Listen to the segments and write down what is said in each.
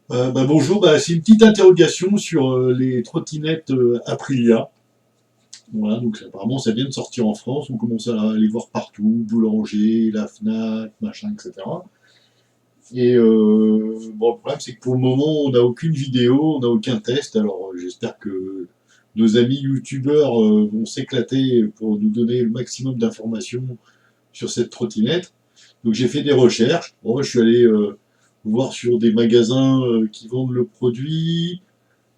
Bonjour, c'est une petite interrogation sur les trottinettes Aprilia. Voilà, donc apparemment ça vient de sortir en France, on commence à les voir partout, Boulanger, la Fnac, machin, etc. Le problème c'est que pour le moment on n'a aucune vidéo, on n'a aucun test, alors j'espère que nos amis youtubeurs vont s'éclater pour nous donner le maximum d'informations sur cette trottinette. Donc j'ai fait des recherches, bon, je suis allé voir sur des magasins qui vendent le produit.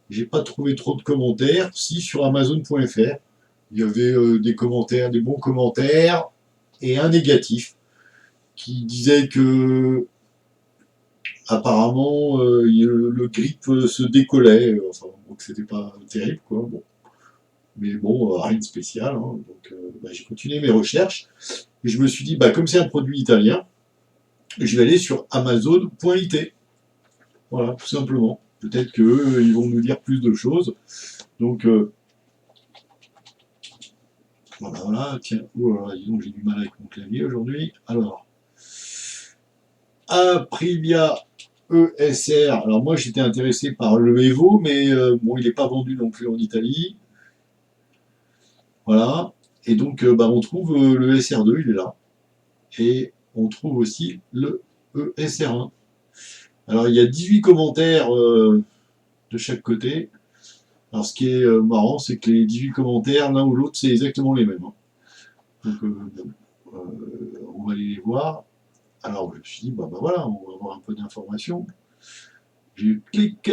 J'ai pas trouvé trop de commentaires. Si, sur Amazon.fr, il y avait des commentaires, des bons commentaires, et un négatif qui disait que apparemment le grip se décollait. Enfin, donc c'était pas terrible, quoi. Bon. Mais bon, rien de spécial, hein. Donc j'ai continué mes recherches et je me suis dit, comme c'est un produit italien, je vais aller sur Amazon.it. Voilà, tout simplement. Peut-être qu'eux, ils vont nous dire plus de choses. Donc voilà, tiens, oh là là, disons que j'ai du mal avec mon clavier aujourd'hui. Alors, Aprilia ESR. Alors moi j'étais intéressé par le Evo, mais bon, il n'est pas vendu non plus en Italie. Voilà. Et donc on trouve le SR2, il est là. Et on trouve aussi le ESR1. Alors il y a 18 commentaires de chaque côté. Alors ce qui est marrant, c'est que les 18 commentaires, l'un ou l'autre, c'est exactement les mêmes, hein. Donc on va aller les voir. Alors je me suis dit, voilà, on va avoir un peu d'informations. Je clique.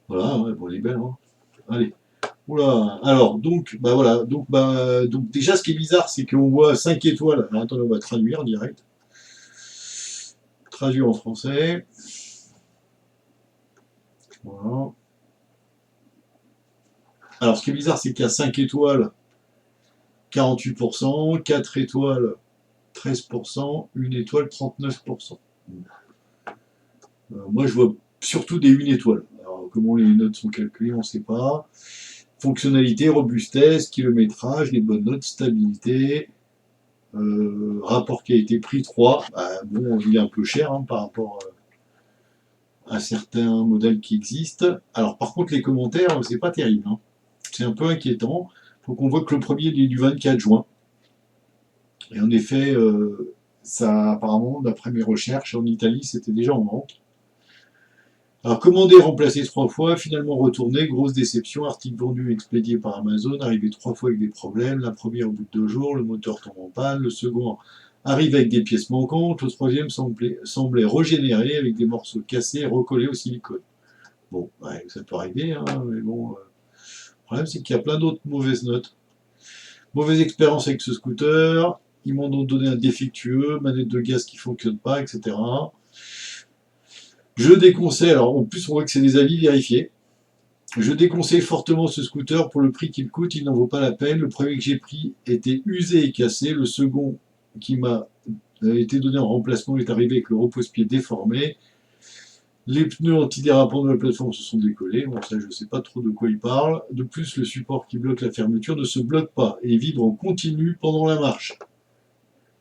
Voilà, ouais, bon, elle est belle, hein. Allez. Oula. Alors, donc, voilà. Donc déjà, ce qui est bizarre, c'est qu'on voit 5 étoiles. Alors, attendez, on va traduire en direct. Traduire en français. Voilà. Alors, ce qui est bizarre, c'est qu'il y a 5 étoiles, 48%, 4 étoiles, 13%, 1 étoile, 39%. Moi, je vois surtout des 1 étoiles. Alors, comment les notes sont calculées, on ne sait pas. Fonctionnalité, robustesse, kilométrage, les bonnes notes, stabilité, rapport qui a été pris 3. Bon, il est un peu cher hein, par rapport à certains modèles qui existent. Alors par contre, les commentaires, c'est pas terrible, hein. C'est un peu inquiétant. Faut qu'on voit que le premier est du 24 juin. Et en effet, ça apparemment, d'après mes recherches, en Italie, c'était déjà en vente. Alors, commandé, remplacé 3 fois, finalement retourné, grosse déception, article vendu, expédié par Amazon, arrivé 3 fois avec des problèmes, la première au bout de 2 jours, le moteur tombe en panne, le second arrive avec des pièces manquantes, le troisième semblait régénéré avec des morceaux cassés recollés au silicone. Bon, ouais, ça peut arriver, hein, mais bon, le problème c'est qu'il y a plein d'autres mauvaises notes. Mauvaise expérience avec ce scooter, ils m'ont donc donné un défectueux, manette de gaz qui fonctionne pas, etc. Je déconseille, alors en plus on voit que c'est des avis vérifiés. Je déconseille fortement ce scooter pour le prix qu'il coûte, il n'en vaut pas la peine. Le premier que j'ai pris était usé et cassé. Le second qui m'a été donné en remplacement est arrivé avec le repose-pied déformé. Les pneus antidérapants de la plateforme se sont décollés. Bon, ça, je ne sais pas trop de quoi il parle. De plus, le support qui bloque la fermeture ne se bloque pas et vibre en continu pendant la marche.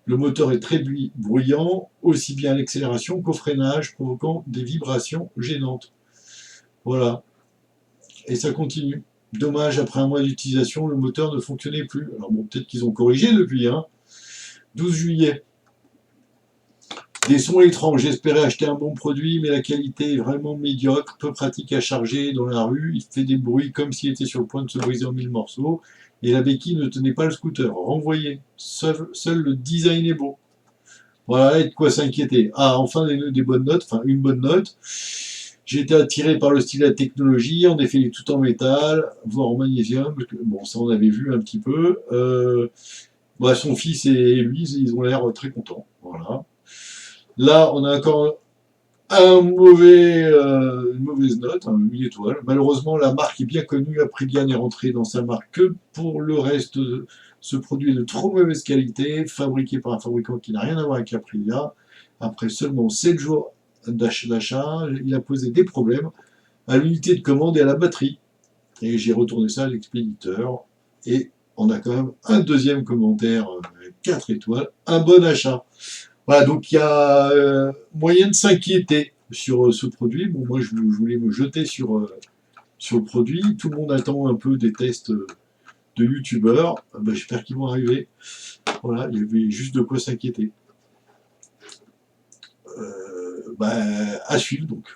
Le moteur est très bruyant, aussi bien à l'accélération qu'au freinage, provoquant des vibrations gênantes. Voilà. Et ça continue. Dommage, après un mois d'utilisation, le moteur ne fonctionnait plus. Alors bon, peut-être qu'ils ont corrigé depuis, hein. 12 juillet. Des sons étranges, j'espérais acheter un bon produit, mais la qualité est vraiment médiocre, peu pratique à charger dans la rue, il fait des bruits comme s'il était sur le point de se briser en 1000 morceaux, et la béquille ne tenait pas le scooter. Renvoyé. Seul le design est beau. Voilà, et de quoi s'inquiéter. Ah, enfin des bonnes notes, enfin une bonne note. J'ai été attiré par le style et la technologie, en effet il est tout en métal, voire en magnésium, bon ça on avait vu un petit peu. Son fils et lui, ils ont l'air très contents. Voilà. Là, on a encore une mauvaise note, hein, 1 étoile. Malheureusement, la marque est bien connue, Aprilia n'est rentrée dans sa marque que pour le reste. Ce produit est de trop mauvaise qualité, fabriqué par un fabricant qui n'a rien à voir avec Aprilia. Après seulement 7 jours d'achat, il a posé des problèmes à l'unité de commande et à la batterie. Et j'ai retourné ça à l'expéditeur. Et on a quand même un deuxième commentaire, 4 étoiles, un bon achat. Voilà, donc il y a moyen de s'inquiéter. sur ce produit. Bon, moi, je voulais me jeter sur le produit. Tout le monde attend un peu des tests de youtubeurs. Ben, j'espère qu'ils vont arriver. Voilà, il y avait juste de quoi s'inquiéter. Ben, à suivre donc.